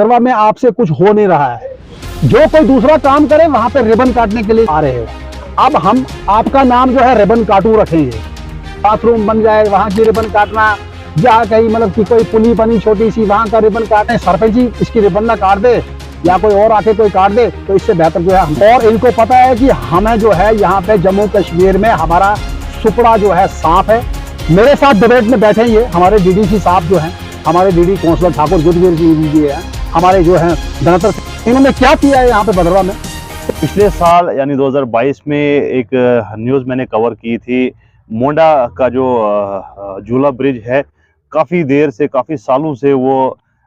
भदरवा में आपसे कुछ हो नहीं रहा है। जो कोई दूसरा काम करे वहां पे रिबन काटने के लिए आ रहे हो। अब हम आपका नाम जो है रिबन काटू रखेंगे। बाथरूम बन जाए वहां की रिबन काटना, या कहीं मतलब कि कोई पुली बनी छोटी सी वहां का रिबन काटना, सरपंच जी इसकी रिबन ना काट दे या कोई और आके कोई काट दे तो इससे बेहतर जो है। और इनको पता है कि हमें जो है यहाँ पे जम्मू कश्मीर में हमारा सुपड़ा जो है साफ है। मेरे साथ डिबेट में बैठे ये हमारे डीडीसी साहब जो हैं, हमारे डीडी कौंसलर ठाकुर जुदवीर जी है, हमारे जो है धनतर, इन्होंने क्या किया है यहाँ पे भदरवा में। पिछले साल यानी 2022 में एक न्यूज़ मैंने कवर की थी। मोंडा का जो झूला ब्रिज है, काफ़ी देर से, काफ़ी सालों से वो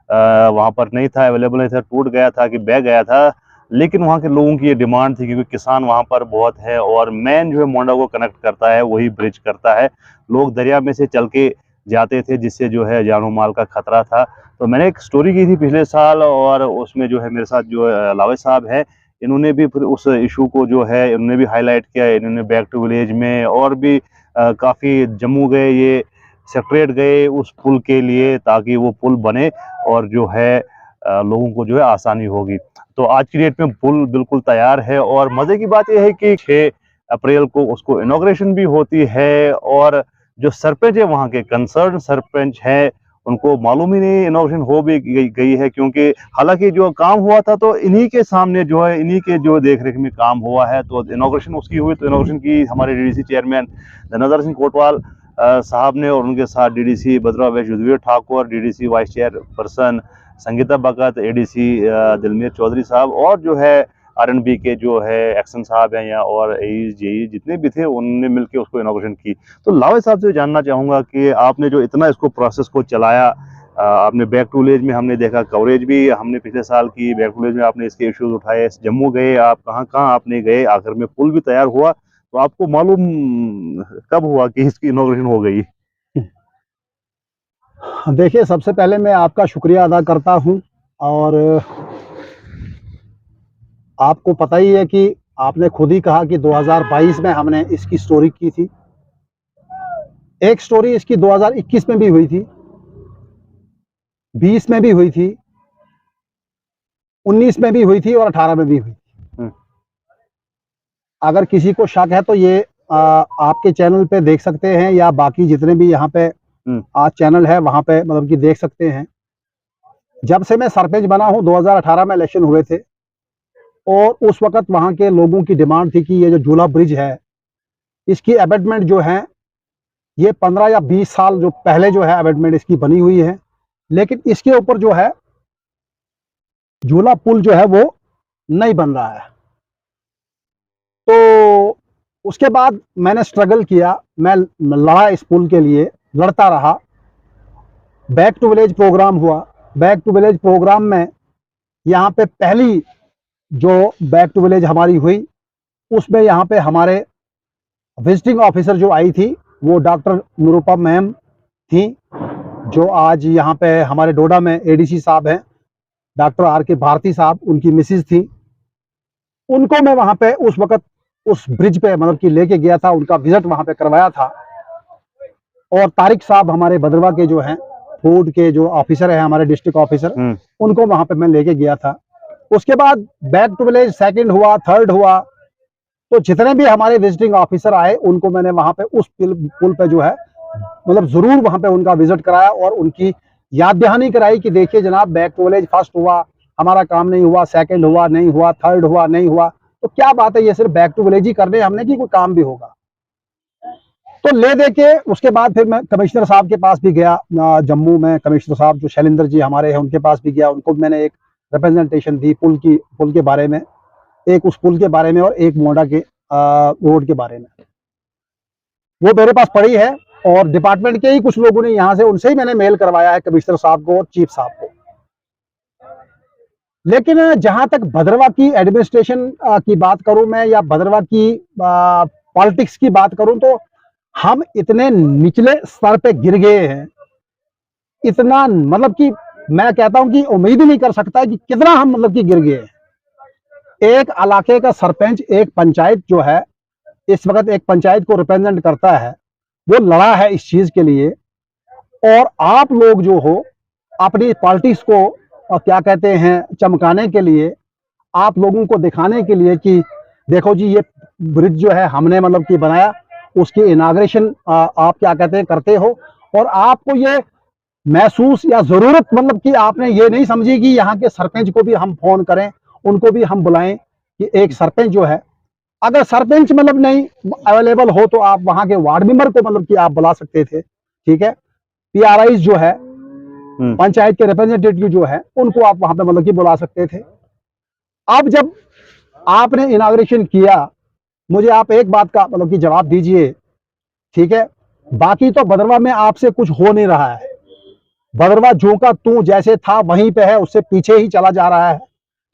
वहाँ पर नहीं था, अवेलेबल नहीं था, टूट गया था कि बह गया था। लेकिन वहाँ के लोगों की ये डिमांड थी, क्योंकि किसान वहाँ पर बहुत है और मेन जो है मोंडा को कनेक्ट करता है वही ब्रिज करता है। लोग दरिया में से चल के जाते थे, जिससे जो है जानो माल का खतरा था। तो मैंने एक स्टोरी की थी पिछले साल, और उसमें जो है मेरे साथ जो लावे साहब है, इन्होंने भी फिर उस इशू को जो है इन्होंने भी हाईलाइट किया। इन्होंने बैक टू विलेज में और भी काफ़ी जम्मू गए, ये सेक्रेट गए उस पुल के लिए, ताकि वो पुल बने और जो है लोगों को जो है आसानी होगी। तो आज की डेट में पुल बिल्कुल तैयार है, और मज़े की बात यह है कि 6 अप्रैल को उसको इनॉग्रेशन भी होती है। और जो सरपंच है वहाँ के, कंसर्न सरपंच हैं, उनको मालूम ही नहीं इनॉग्रेशन हो भी गई है, क्योंकि हालांकि जो काम हुआ था तो इन्हीं के सामने जो है, इन्हीं के जो देखरेख में काम हुआ है। तो इनॉग्रेशन उसकी हुई, तो इनॉग्रेशन की हमारे डीडीसी चेयरमैन धनतर सिंह कोटवाल साहब ने, और उनके साथ DDC Bhadarwah west Judveer Thakur, DDC vice chairperson Sangeeta Bhagat, ADC Dilmir Chaudhary साहब, और जो है आरएनबी के जो है एक्शन साहब हैं, या और जेई जितने भी थे, उन्होंने मिलकर उसको इनॉग्रेशन की। तो लावे साहब से जानना चाहूँगा कि आपने जो इतना इसको प्रोसेस को चलाया, आपने बैक टू विलेज में हमने देखा, कवरेज भी हमने पिछले साल की, बैक टू विलेज में आपने इसके इश्यूज उठाए, जम्मू गए आप, कहाँ कहाँ आपने गए, आखिर में पुल भी तैयार हुआ। तो आपको मालूम कब हुआ कि इसकी इनॉग्रेशन हो गई? देखिए, सबसे पहले मैं आपका शुक्रिया अदा करता हूं, और आपको पता ही है कि आपने खुद ही कहा कि 2022 में हमने इसकी स्टोरी की थी। एक स्टोरी इसकी 2021 में भी हुई थी, 20 में भी हुई थी, 19 में भी हुई थी और 18 में भी हुई थी। अगर किसी को शक है तो ये आपके चैनल पे देख सकते हैं, या बाकी जितने भी यहाँ पे आज चैनल है वहां पे मतलब कि देख सकते हैं। जब से मैं सरपंच बना हूं, 2018 में इलेक्शन हुए थे, और उस वक्त वहां के लोगों की डिमांड थी कि ये जो झूला ब्रिज है, इसकी अबेटमेंट जो है, ये 15 या 20 साल जो पहले जो है अबेटमेंट इसकी बनी हुई है, लेकिन इसके ऊपर जो है झूला पुल जो है वो नहीं बन रहा है। तो उसके बाद मैंने स्ट्रगल किया, मैं लड़ा इस पुल के लिए, लड़ता रहा। बैक टू विलेज प्रोग्राम हुआ। बैक टू विलेज प्रोग्राम में यहाँ पे पहली जो बैक टू विलेज हमारी हुई, उसमें यहाँ पे हमारे विजिटिंग ऑफिसर जो आई थी वो डॉक्टर निरुपम मैम थी, जो आज यहाँ पे हमारे डोडा में एडीसी साहब हैं, डॉक्टर आर के भारती साहब, उनकी मिसेज थी। उनको मैं वहाँ पे उस वक्त उस ब्रिज पे मतलब कि लेके गया था, उनका विजिट वहाँ पे करवाया था। और तारिक साहब हमारे भदरवा के जो हैं फूड के जो ऑफिसर है, हमारे डिस्ट्रिक्ट ऑफिसर, उनको वहाँ पे मैं लेके गया था। उसके बाद बैक टू विलेज सेकंड हुआ, थर्ड हुआ, तो जितने भी हमारे विजिटिंग ऑफिसर आए उनको मैंने वहां पे उस पुल पे जो है मतलब जरूर वहां पे उनका विजिट कराया, और उनकी याद दहानी कराई कि देखिए जनाब, बैक टू विलेज फर्स्ट हुआ, हमारा काम नहीं हुआ, सेकंड हुआ नहीं हुआ, थर्ड हुआ नहीं हुआ, तो क्या बात है, ये सिर्फ बैक टू विलेज ही करने हमने कि कोई काम भी होगा। तो ले दे के उसके बाद फिर मैं कमिश्नर साहब के पास भी गया, जम्मू में कमिश्नर साहब जो शैलेंद्र जी हमारे हैं, उनके पास भी गया। उनको मैंने एक रिप्रेजेंटेशन दी पुल के बारे में, एक उस पुल के बारे में और एक मोंडा के रोड के बारे में। वो मेरे पास पड़ी है, और डिपार्टमेंट के ही कुछ लोगों ने यहाँ से, उनसे ही मैंने मेल करवाया है कमिश्नर साहब को और चीफ साहब को। लेकिन जहां तक भदरवा की एडमिनिस्ट्रेशन की बात करूं मैं, या भदरवा की पॉलिटिक्स की बात करूं, तो हम इतने निचले स्तर पे गिर गए हैं, इतना मतलब कि मैं कहता हूं कि उम्मीद ही नहीं कर सकता कि कितना हम मतलब कि गिर गए हैं। एक इलाके का सरपंच, एक पंचायत जो है, इस वक्त एक पंचायत को रिप्रेजेंट करता है, वो लड़ा है इस चीज के लिए, और आप लोग जो हो अपनी पॉलिटिक्स को क्या कहते हैं, चमकाने के लिए, आप लोगों को दिखाने के लिए कि देखो जी ये ब्रिज जो है हमने मतलब कि बनाया, उसकी इनाग्रेशन आप क्या कहते हैं करते हो, और आपको ये महसूस या जरूरत मतलब कि आपने ये नहीं समझी कि यहाँ के सरपंच को भी हम फोन करें, उनको भी हम बुलाएं कि एक सरपंच जो है, अगर सरपंच मतलब नहीं अवेलेबल हो तो आप वहां के वार्ड मेंबर को मतलब कि आप बुला सकते थे, ठीक है। पीआरआई जो है, पंचायत के रिप्रेजेंटेटिव जो है, उनको आप वहां पे मतलब कि बुला सकते थे। अब जब आपने इनाग्रेशन किया, मुझे आप एक बात का मतलब कि जवाब दीजिए, ठीक है। बाकी तो भदरवा में आपसे कुछ हो नहीं रहा है, भदरवा जो का तू जैसे था वहीं पे है, उससे पीछे ही चला जा रहा है,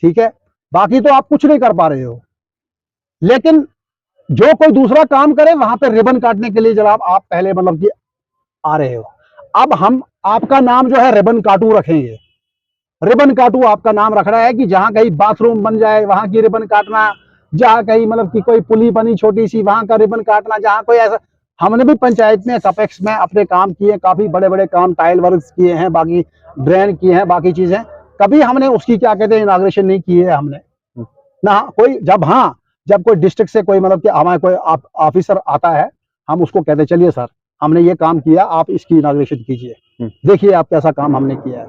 ठीक है। बाकी तो आप कुछ नहीं कर पा रहे हो, लेकिन जो कोई दूसरा काम करे वहां पे रिबन काटने के लिए जनाब आप पहले मतलब कि आ रहे हो। अब हम आपका नाम जो है रिबन काटू रखेंगे, रिबन काटू आपका नाम रख रहा है कि जहां कहीं बाथरूम बन जाए वहां की रिबन काटना, जहां कहीं मतलब कि कोई पुली बनी छोटी सी वहां का रिबन काटना, जहां कोई ऐसा। हमने भी पंचायत में कपेक्स में अपने काम किए, काफी बड़े बड़े काम, टाइल वर्क किए हैं, बाकी ड्रेन किए हैं, बाकी चीजें, कभी हमने उसकी क्या कहते हैं इनाग्रेशन नहीं की है हमने ना कोई। जब हाँ, जब कोई डिस्ट्रिक्ट से कोई मतलब कि हमारे कोई ऑफिसर आता है, हम उसको कहते चलिए सर हमने ये काम किया, आप इसकी इनाग्रेशन कीजिए, देखिए आप कैसा काम हमने किया है।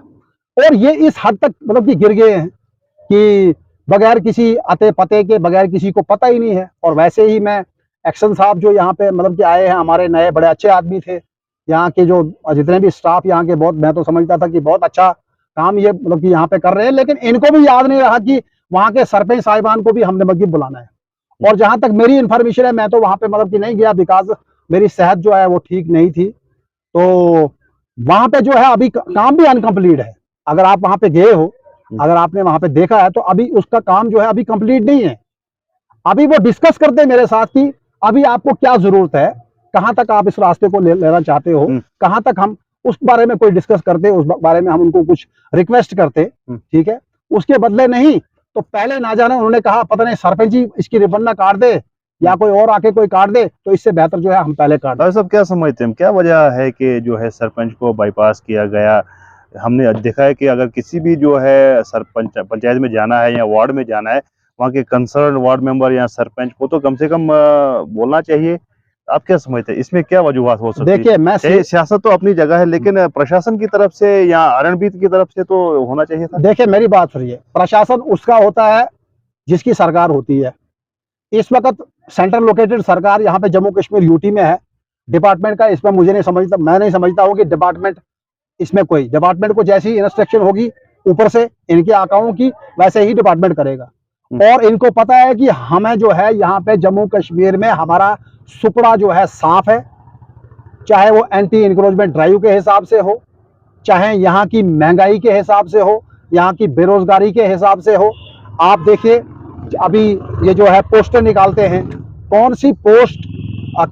और ये इस हद तक मतलब कि गिर गए हैं कि बगैर किसी अते पते के, बगैर किसी को पता ही नहीं है। और वैसे ही मैं एक्शन साहब जो यहाँ पे मतलब कि आए हैं, हमारे नए बड़े अच्छे आदमी थे, यहाँ के जो जितने भी स्टाफ यहाँ के, बहुत मैं तो समझता था कि बहुत अच्छा काम ये मतलब कि यहाँ पे कर रहे हैं, लेकिन इनको भी याद नहीं रहा कि वहाँ के सरपंच साहिबान को भी हमने मतलब बुलाना है। और जहां तक मेरी इंफॉर्मेशन है, मैं तो वहां पे मतलब कि नहीं गया, बिकॉज मेरी सेहत जो है वो ठीक नहीं थी, तो वहां पे जो है अभी काम भी अनकम्प्लीट है। अगर आप वहां पे गए हो, अगर आपने वहां पे देखा है, तो अभी उसका काम जो है अभी कंप्लीट नहीं है। अभी वो डिस्कस करते हैं मेरे साथ कि अभी आपको क्या जरूरत है, कहां तक आप इस रास्ते को लेना चाहते हो, कहां तक हम उस बारे में कोई डिस्कस करते, उस बारे में हम उनको कुछ रिक्वेस्ट करते, ठीक है। उसके बदले नहीं तो पहले ना जाने उन्होंने कहा पता नहीं सरपंच जी इसकी रिबन ना काट दे या कोई और आके कोई काट दे, तो इससे बेहतर जो है हम पहले काट दें। सब क्या समझते हैं, क्या वजह है कि जो है सरपंच को बाईपास किया गया? हमने देखा है कि अगर किसी भी जो है सरपंच पंचायत में जाना है या वार्ड में जाना है, वहाँ के कंसर्न वार्ड मेंबर या सरपंच को तो कम से कम बोलना चाहिए। आप क्या समझते हैं इसमें क्या वजूहत हो सकती है? देखिए मैं सियासत तो अपनी जगह है, लेकिन प्रशासन की तरफ से या रणबीर की तरफ से तो होना चाहिए था। देखिए मेरी बात सुनिए, प्रशासन उसका होता है जिसकी सरकार होती है। इस वक्त सेंट्रल लोकेटेड सरकार यहाँ पे जम्मू कश्मीर यूटी में है, डिपार्टमेंट का इसमें मुझे नहीं समझता, मैं नहीं समझता हूँ कि डिपार्टमेंट, इसमें कोई डिपार्टमेंट को जैसी इंस्ट्रक्शन होगी ऊपर से इनके आकाओं की, वैसे ही डिपार्टमेंट करेगा। और इनको पता है कि हमें जो है यहाँ पे जम्मू कश्मीर में हमारा सुपड़ा जो है साफ है, चाहे वो एंटी इंक्रोचमेंट ड्राइव के हिसाब से हो, चाहे यहाँ की महंगाई के हिसाब से हो, यहाँ की बेरोजगारी के हिसाब से हो। आप देखिए अभी ये जो है पोस्टर निकालते हैं, कौन सी पोस्ट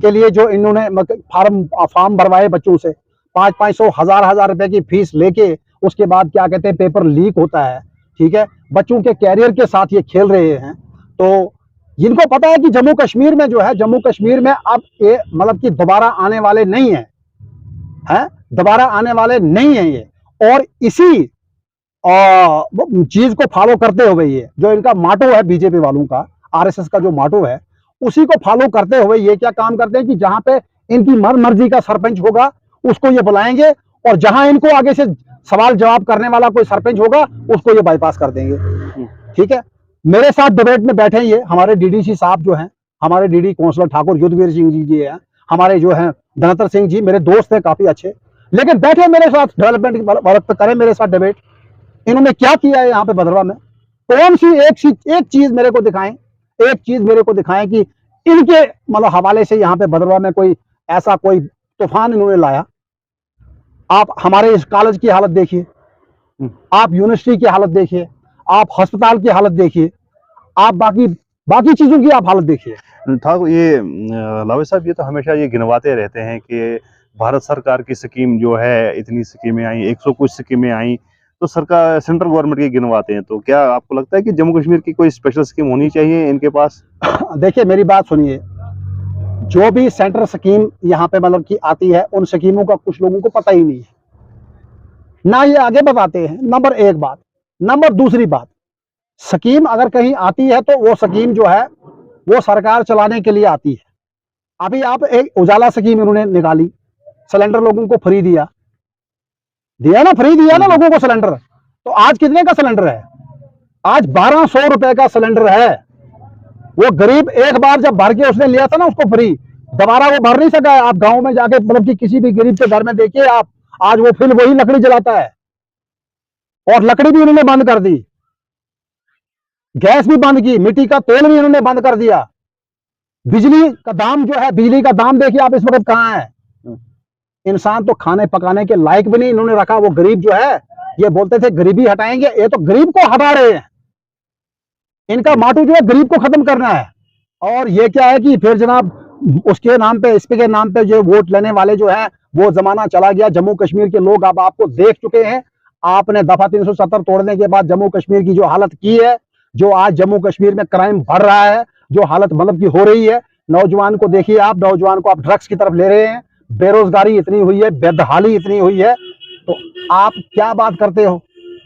के लिए जो इन्होंने फॉर्म भरवाए बच्चों से, 500-500 हजार रुपए की फीस लेके, उसके बाद क्या कहते हैं पेपर लीक होता है, ठीक है। बच्चों के कैरियर के साथ ये खेल रहे हैं। तो जिनको पता है कि जम्मू कश्मीर में जो है, जम्मू कश्मीर में अब ये मतलब कि दोबारा आने वाले नहीं है, हैं, दोबारा आने वाले नहीं है ये। और इसी चीज को फॉलो करते हुए ये जो इनका माटो है बीजेपी वालों का, आरएसएस का जो माटो है, उसी को फॉलो करते हुए ये क्या काम करते हैं कि जहां पे इनकी मर्जी का सरपंच होगा उसको ये बुलाएंगे, और जहां इनको आगे से सवाल जवाब करने वाला कोई सरपंच होगा उसको ये बाईपास कर देंगे, ठीक है। मेरे साथ डिबेट में बैठे ये हमारे डीडीसी साहब जो हैं, हमारे डीडी काउंसलर ठाकुर युद्धवीर सिंह जी हैं, हमारे जो हैं धनतर सिंह जी, मेरे दोस्त हैं काफी अच्छे, लेकिन बैठे मेरे साथ डेवलपमेंट वर्क पे करें मेरे साथ डिबेट। इन्होंने क्या किया है यहाँ पे भदरवा में, कौन सी एक चीज मेरे को दिखाएं, एक चीज मेरे को दिखाएं कि इनके मतलब हवाले से यहाँ पे भदरवा में कोई ऐसा कोई तूफान इन्होंने लाया। आप हमारे इस कॉलेज की हालत देखिए, आप यूनिवर्सिटी की हालत देखिए, आप अस्पताल की हालत देखिए, आप बाकी चीजों की आप हालत देखिए। ठाकुर ये लावे साहब ये तो हमेशा ये गिनवाते रहते हैं कि भारत सरकार की स्कीम जो है, इतनी स्कीमें आई, 100 कुछ स्कीमें आई, तो सरकार सेंट्रल गवर्नमेंट की गिनवाते हैं। तो क्या आपको लगता है कि जम्मू कश्मीर की कोई स्पेशल स्कीम होनी चाहिए इनके पास? देखिए मेरी बात सुनिए, जो भी सेंट्रल स्कीम यहाँ पे मतलब की आती है, उन स्कीमों का कुछ लोगों को पता ही नहीं है, ना ये आगे बताते हैं। नंबर एक बात, नंबर दूसरी बात, स्कीम अगर कहीं आती है तो वो स्कीम जो है वो सरकार चलाने के लिए आती है। अभी आप एक उजाला स्कीम इन्होंने निकाली, सिलेंडर लोगों को फ्री दिया ना, फ्री दिया ना लोगों को सिलेंडर। तो आज कितने का सिलेंडर है? आज 1200 रुपए का सिलेंडर है। वो गरीब एक बार जब भर के उसने लिया था ना उसको फ्री, दोबारा वो भर नहीं सका है। आप गांव में जाके मतलब कि किसी भी गरीब के घर में देखिए आप, आज वो फिर वही लकड़ी जलाता है। और लकड़ी भी उन्होंने बंद कर दी, गैस भी बंद की, मिट्टी का तेल भी इन्होंने बंद कर दिया। बिजली का दाम जो है, बिजली का दाम देखिए आप इस वक्त कहां है। इंसान तो खाने पकाने के लायक भी नहीं इन्होंने रखा। वो गरीब जो है, ये बोलते थे गरीबी हटाएंगे, ये तो गरीब को हटा रहे हैं। इनका माटू जो है गरीब को खत्म करना है। और ये क्या है कि फिर जनाब उसके नाम पे, इसके नाम पे जो वोट लेने वाले जो है, वो जमाना चला गया। जम्मू कश्मीर के लोग अब आपको देख चुके हैं। आपने दफा 370 तोड़ने के बाद जम्मू कश्मीर की जो हालत की है, जो आज जम्मू कश्मीर में क्राइम बढ़ रहा है, जो हालत मतलब की हो रही है, नौजवान को देखिए आप, नौजवान को आप ड्रग्स की तरफ ले रहे हैं, बेरोजगारी इतनी हुई है, बेदहाली इतनी हुई है, तो आप क्या बात करते हो।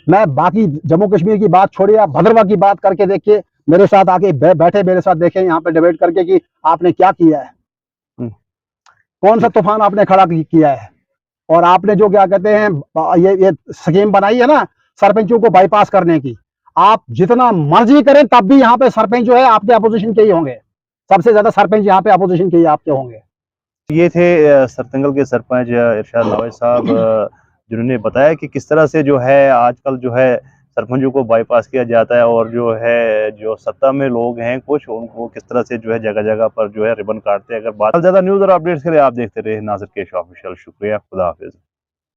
मैं बाकी जम्मू कश्मीर की बात छोड़िए, आप भद्रवाह की बात करके देखिए, मेरे साथ आके बैठे मेरे साथ देखें यहाँ पे डिबेट करके कि आपने क्या किया है, कौन सा तूफान आपने खड़ा किया है। और आपने जो क्या कहते हैं ये स्कीम बनाई है ना सरपंचों को बाईपास करने की, आप जितना मर्जी करें तब भी यहाँ पे सरपंच जो है आपके अपोजिशन के ही होंगे। सबसे ज्यादा सरपंच यहाँ पे अपोजिशन के ही आपके होंगे। ये थे सरतंगल के सरपंच इरशाद नवाज साहब, जिन्होंने बताया कि किस तरह से जो है आजकल जो है सरपंचों को बाईपास किया जाता है, और जो है जो सत्ता में लोग हैं कुछ, उनको किस तरह से जो है जगह जगह पर जो है रिबन काटते हैं। अगर बात ज्यादा न्यूज और अपडेट्स के लिए आप देखते रहे नासिर केश ऑफिशियल। शुक्रिया, खुदा हाफिज।